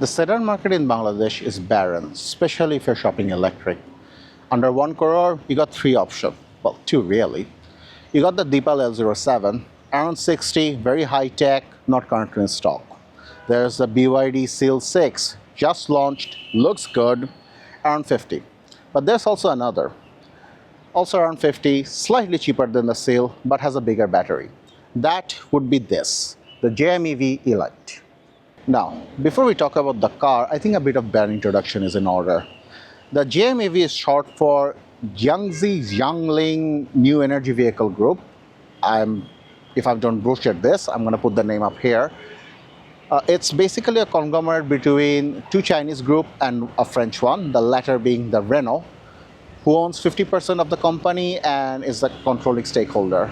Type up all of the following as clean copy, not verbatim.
The sedan market in Bangladesh is barren, especially if you're shopping electric. Under 1 crore, you got 3 options. Well, 2 really. You got the Deepal L07, around 60, very high tech, not currently in stock. There's the BYD Seal 6, just launched, looks good, around 50. But there's also another, also around 50, slightly cheaper than the Seal, but has a bigger battery. That would be this, the JMEV Elight. Now, before we talk about the car, I think a bit of brand introduction is in order. The JMEV is short for Jiangxi Jiangling New Energy Vehicle Group. If I don't butcher this, I'm going to put the name up here. It's basically a conglomerate between 2 Chinese groups and a French one, the latter being the Renault, who owns 50% of the company and is the controlling stakeholder.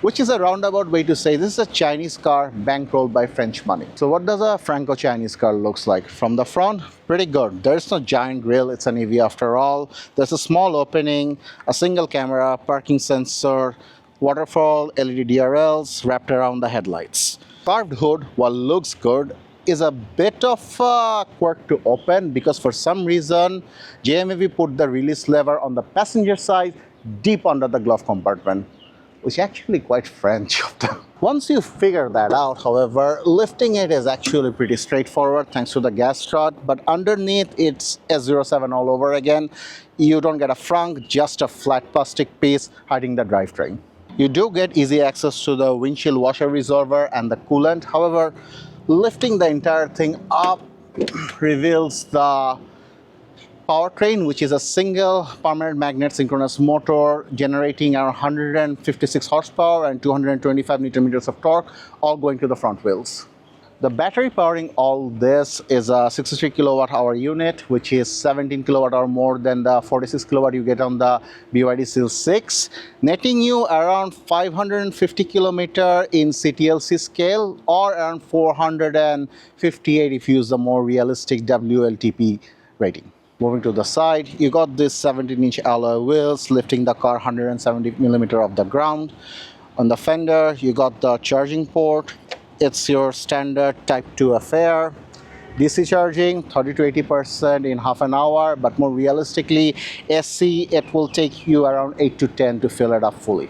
Which is a roundabout way to say this is a Chinese car bankrolled by French money. So what does a Franco-Chinese car looks like? From the front, pretty good. There's no giant grille, it's an EV after all. There's a small opening, a single camera, parking sensor, waterfall, LED DRLs wrapped around the headlights. Carved hood, while looks good, is a bit of a quirk to open because for some reason JMEV put the release lever on the passenger side deep under the glove compartment, which is actually quite French of them. Once you figure that out, however, lifting it is actually pretty straightforward thanks to the gas strut, but underneath it's S07 all over again. You don't get a frunk, just a flat plastic piece hiding the drivetrain. You do get easy access to the windshield washer resolver and the coolant. However, lifting the entire thing up reveals the powertrain, which is a single permanent magnet synchronous motor generating around 156 horsepower and 225 Nm of torque, all going to the front wheels. The battery powering all this is a 63 kWh unit, which is 17 kWh more than the 46 kW you get on the BYD Seal 6, netting you around 550 km in CLTC scale or around 458 if you use the more realistic WLTP rating. Moving to the side, you got this 17-inch alloy wheels lifting the car 170 mm off the ground. On the fender, you got the charging port. It's your standard Type 2 affair. DC charging 30 to 80% in half an hour, but more realistically, SC, it will take you around 8 to 10 to fill it up fully.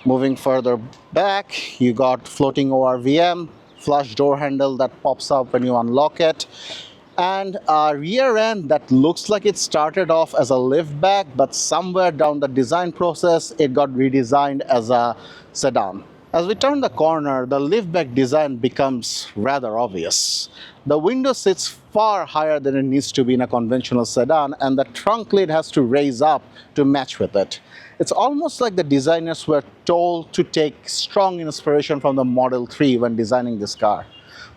Moving further back, you got floating ORVM, flush door handle that pops up when you unlock it, and a rear end that looks like it started off as a liftback, but somewhere down the design process, it got redesigned as a sedan. As we turn the corner, the liftback design becomes rather obvious. The window sits far higher than it needs to be in a conventional sedan, and the trunk lid has to raise up to match with it. It's almost like the designers were told to take strong inspiration from the Model 3 when designing this car,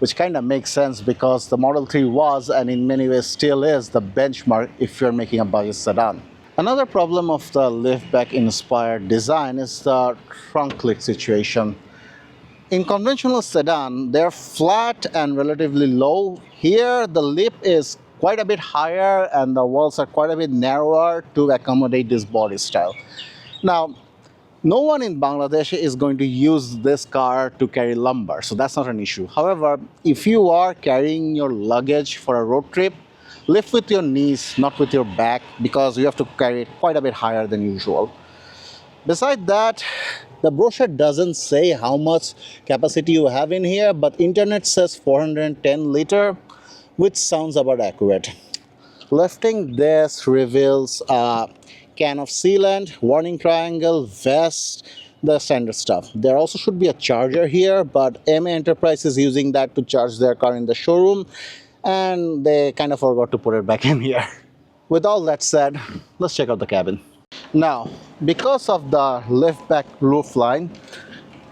which kind of makes sense because the Model 3 was, and in many ways still is, the benchmark if you're making a budget sedan. Another problem of the liftback inspired design is the trunk lid situation. In conventional sedan, they're flat and relatively low. Here, the lip is quite a bit higher and the walls are quite a bit narrower to accommodate this body style. Now, no one in Bangladesh is going to use this car to carry lumber, so that's not an issue. However, if you are carrying your luggage for a road trip, lift with your knees, not with your back, because you have to carry it quite a bit higher than usual. Besides that, the brochure doesn't say how much capacity you have in here, but internet says 410 liter, which sounds about accurate. Lifting this reveals a can of sealant, warning triangle, vest, the standard stuff. There also should be a charger here, but MA Enterprise is using that to charge their car in the showroom, and they kind of forgot to put it back in here. With all that said, let's check out the cabin. Now, because of the liftback roofline,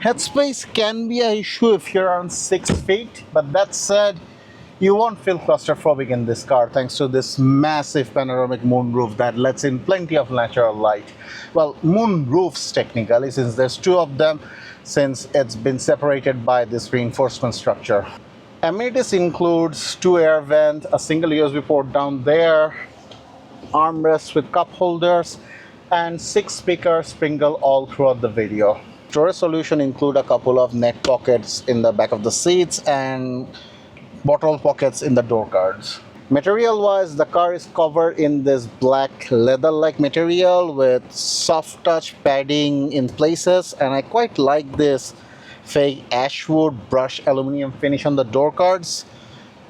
headspace can be an issue if you're around 6 feet, but that said, you won't feel claustrophobic in this car thanks to this massive panoramic moonroof that lets in plenty of natural light. Well, moonroofs technically, since there's 2 of them, since it's been separated by this reinforcement structure. Amenities includes 2 air vents, a single USB port down there, armrests with cup holders, and 6 speakers sprinkled all throughout the video. Storage solution include a couple of neck pockets in the back of the seats and bottle pockets in the door cards. Material wise, the car is covered in this black leather like material with soft touch padding in places, and I quite like this fake ashwood brush aluminum finish on the door cards.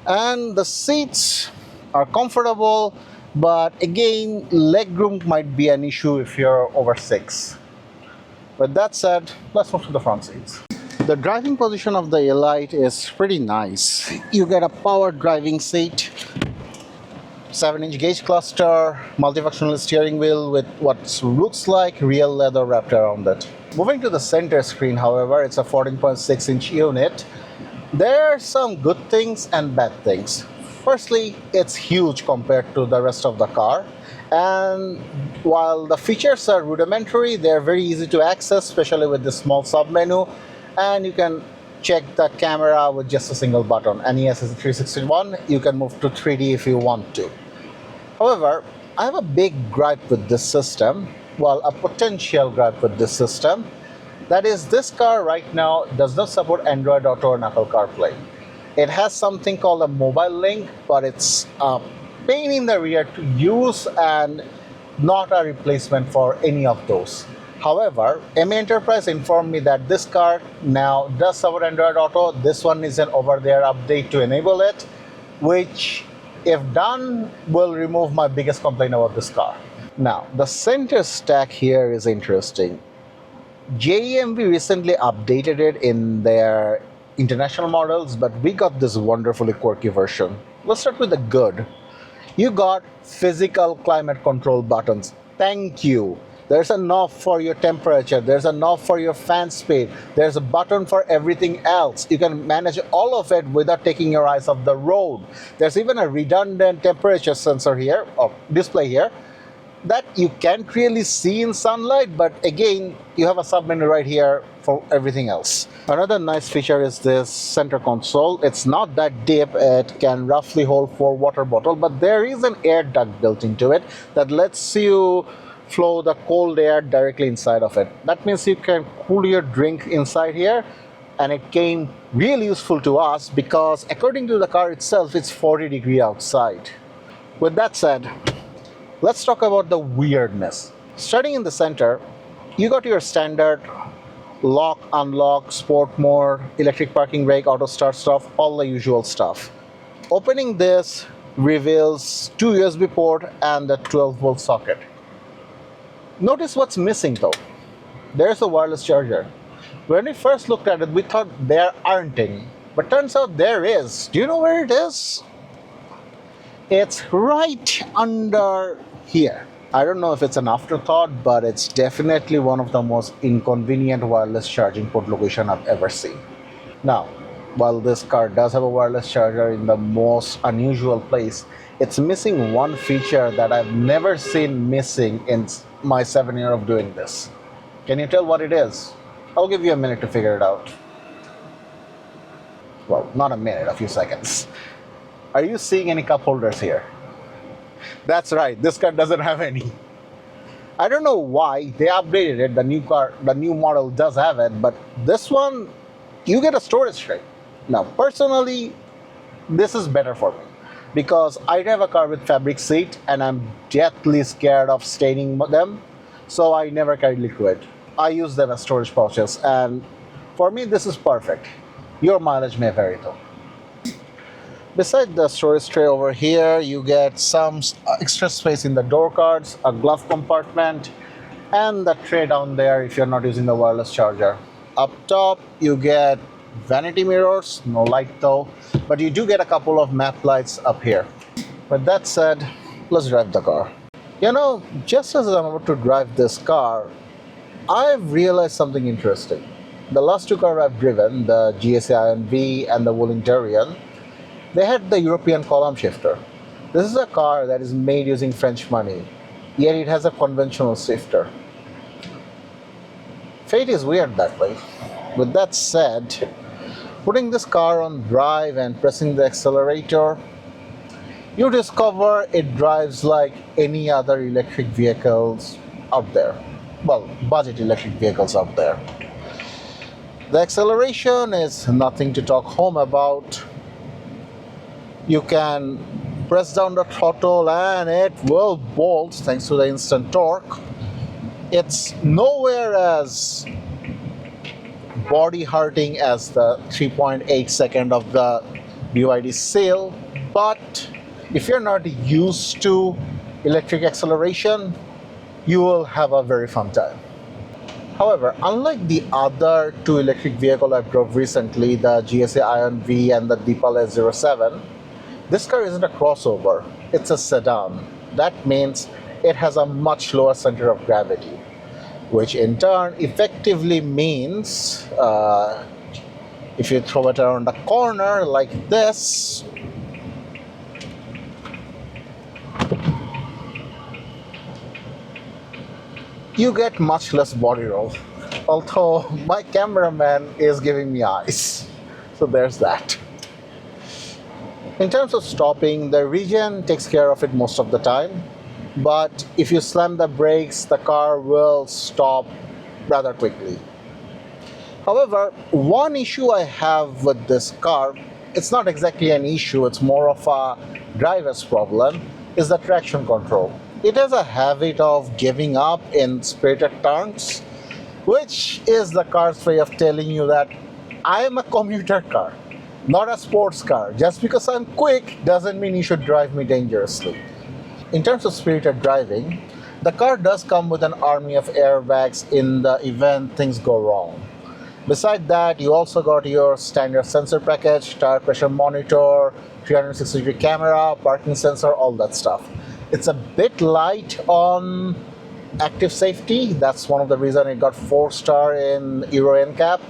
And the seats are comfortable, but again, legroom might be an issue if you're over 6. With that said, let's move to the front seats. The driving position of the Elight is pretty nice. You get a power driving seat, 7-inch gauge cluster, multifunctional steering wheel with what looks like real leather wrapped around it. Moving to the center screen, however, it's a 14.6-inch unit. There are some good things and bad things. Firstly, it's huge compared to the rest of the car. And while the features are rudimentary, they're very easy to access, especially with this small sub-menu. And you can check the camera with just a single button. NES is 361. You can move to 3D if you want to. However, I have a big gripe with this system. Well, a potential gripe with this system. That is, this car right now does not support Android Auto or Apple CarPlay. It has something called a mobile link, but it's a pain in the rear to use and not a replacement for any of those. However, ME Enterprise informed me that this car now does support Android Auto. This one is an over-the-air update to enable it, which, if done, will remove my biggest complaint about this car. Now, the center stack here is interesting. JMV recently updated it in their international models, but we got this wonderfully quirky version. Let's start with the good. You got physical climate control buttons. Thank you. There's a knob for your temperature, there's a knob for your fan speed, there's a button for everything else. You can manage all of it without taking your eyes off the road. There's even a redundant temperature sensor here, or display here, that you can't really see in sunlight, but again, you have a sub-menu right here for everything else. Another nice feature is this center console. It's not that deep, it can roughly hold 4 water bottles, but there is an air duct built into it that lets you flow the cold air directly inside of it. That means you can cool your drink inside here, and it came really useful to us because according to the car itself, it's 40 degrees outside. With that said, let's talk about the weirdness. Starting in the center, you got your standard lock, unlock, sport mode, electric parking brake, auto start stuff, all the usual stuff. Opening this reveals 2 USB port and the 12-volt socket. Notice what's missing though. There's a wireless charger. When we first looked at it, we thought there aren't any, but turns out there is. Do you know where it is? It's right under here. I don't know if it's an afterthought, but it's definitely one of the most inconvenient wireless charging port location I've ever seen. Now, while this car does have a wireless charger in the most unusual place, it's missing one feature that I've never seen missing in my 7 years of doing this. Can you tell what it is? I'll give you a minute to figure it out. Well, not a minute, a few seconds. Are you seeing any cup holders here? That's right, this car doesn't have any. I don't know why they updated it. The new model does have it, but this one, you get a storage tray. Now, personally, this is better for me because I drive a car with fabric seat and I'm deathly scared of staining them, so I never carry liquid. I use them as storage pouches, and for me, this is perfect. Your mileage may vary though. Beside the storage tray over here, you get some extra space in the door cards, a glove compartment, and the tray down there if you're not using the wireless charger. Up top, you get vanity mirrors, no light though, but you do get a couple of map lights up here. With that said, let's drive the car. You know, just as I'm about to drive this car, I've realized something interesting. The last 2 cars I've driven, the GSA Ion V and the Volunterian, they had the European column shifter. This is a car that is made using French money, yet it has a conventional shifter. Fate is weird that way. With that said, putting this car on drive and pressing the accelerator, you discover it drives like any other electric vehicles out there. Well, budget electric vehicles out there. The acceleration is nothing to talk home about. You can press down the throttle and it will bolt thanks to the instant torque. It's nowhere as body hurting as the 3.8 second of the BYD Seal, but if you're not used to electric acceleration, you will have a very fun time. However, unlike the other two electric vehicles I drove recently, the GSA Ion V and the Deepal L07, this car isn't a crossover, it's a sedan. That means it has a much lower center of gravity, which in turn effectively means if you throw it around the corner like this, you get much less body roll. Although my cameraman is giving me eyes, so there's that. In terms of stopping, the Regen takes care of it most of the time, but if you slam the brakes, the car will stop rather quickly. However, one issue I have with this car, it's not exactly an issue, it's more of a driver's problem, is the traction control. It has a habit of giving up in spirited turns, which is the car's way of telling you that I am a commuter car, not a sports car. Just because I'm quick doesn't mean you should drive me dangerously. In terms of spirited driving, the car does come with an army of airbags in the event things go wrong. Besides that, you also got your standard sensor package, tire pressure monitor, 360-degree camera, parking sensor, all that stuff. It's a bit light on active safety. That's one of the reasons it got 4-star in Euro NCAP.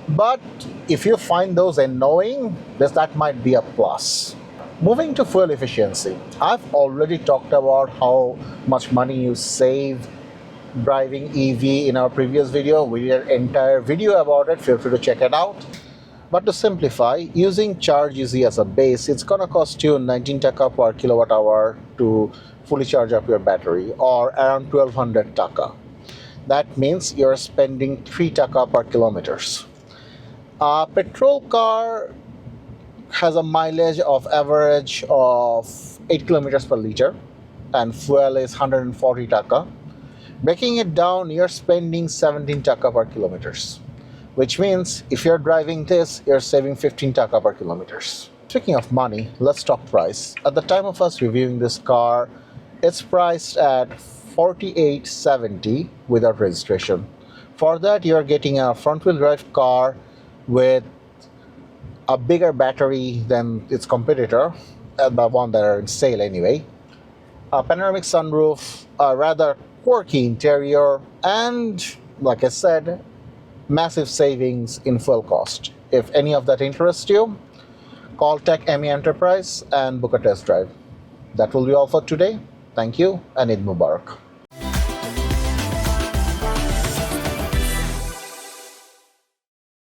But if you find those annoying, that might be a plus. Moving to fuel efficiency, I've already talked about how much money you save driving EV in our previous video. We did an entire video about it, feel free to check it out. But to simplify, using Charge Easy as a base, it's gonna cost you 19 taka per kilowatt hour to fully charge up your battery, or around 1200 taka. That means you're spending 3 taka per kilometers. A petrol car has a mileage of average of 8 kilometers per liter, and fuel is 140 taka. Breaking it down, you're spending 17 taka per kilometers, which means if you're driving this, you're saving 15 taka per kilometers. Speaking of money, let's talk price. At the time of us reviewing this car, it's priced at $4870 without registration. For that, you're getting a front-wheel drive car with a bigger battery than its competitor, the one that are in sale anyway, a panoramic sunroof, a rather quirky interior, and, like I said, massive savings in fuel cost. If any of that interests you, call Tech ME Enterprise and book a test drive. That will be all for today. Thank you, and Eid Mubarak.